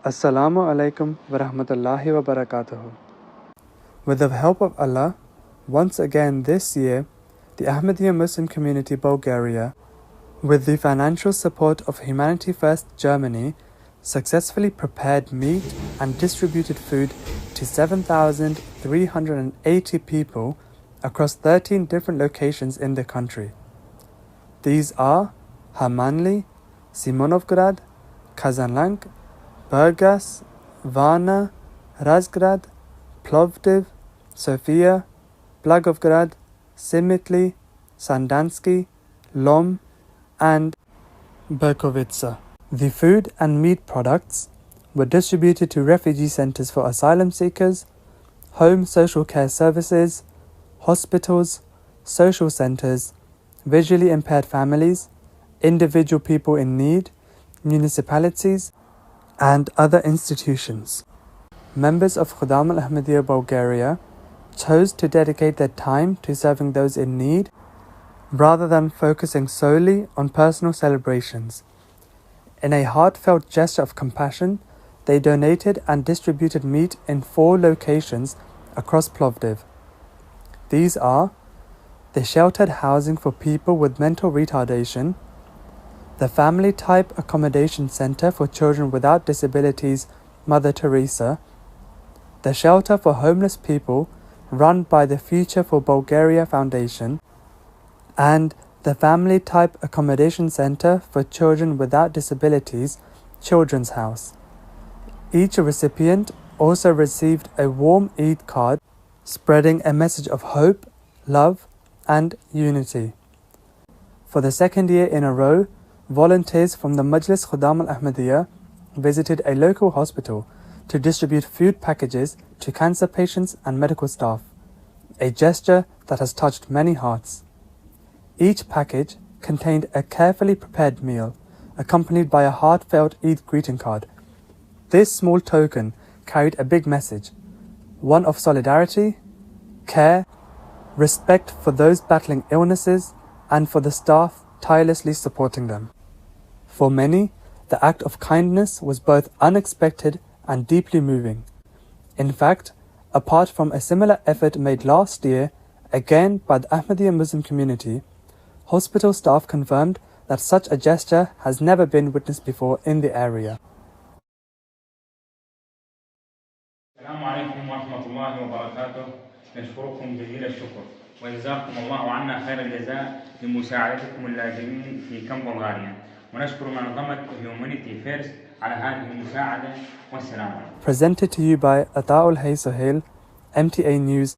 Assalamu alaikum wa rahmatullahi wa barakatuh. With the help of Allah, once again this year, the Ahmadiyya Muslim community Bulgaria, with the financial support of Humanity First Germany, successfully prepared meat and distributed food to 7,380 people across 13 different locations in the country. These are Hamanli, Simonovgrad, Kazanlak, Burgas, Varna, Razgrad, Plovdiv, Sofia, Blagovgrad, Simitli, Sandansky, Lom, and Berkovica. The food and meat products were distributed to refugee centers for asylum seekers, home social care services, hospitals, social centers, visually impaired families, individual people in need, municipalities, and other institutions. Members of Khuddam al-Ahmadiyya Bulgaria chose to dedicate their time to serving those in need rather than focusing solely on personal celebrations. In a heartfelt gesture of compassion, they donated and distributed meat in 4 locations across Plovdiv. These are the sheltered housing for people with mental retardation, the family-type accommodation center for children without disabilities, Mother Teresa, the shelter for homeless people run by the Future for Bulgaria Foundation, and the family-type accommodation center for children without disabilities, Children's House. Each recipient also received a warm Eid card spreading a message of hope, love, and unity. For the second year in a row, volunteers from the Majlis Khuddam al-Ahmadiyya visited a local hospital to distribute food packages to cancer patients and medical staff, a gesture that has touched many hearts. Each package contained a carefully prepared meal, accompanied by a heartfelt Eid greeting card. This small token carried a big message, one of solidarity, care, respect for those battling illnesses, and for the staff tirelessly supporting them. For many, the act of kindness was both unexpected and deeply moving. In fact, apart from a similar effort made last year, again by the Ahmadiyya Muslim community, hospital staff confirmed that such a gesture has never been witnessed before in the area. السلام عليكم ورحمة الله وبركاته. نشكركم جزيل الشكر وجزاكم الله عنا خير الجزاء لمساعدتكم اللاجئين في كم بلغاريا، ونشكر منظمة Humanity First على هذه المساعدة، والسلام عليكم. Presented to you by Ata'ul Hay Sohail, MTA News,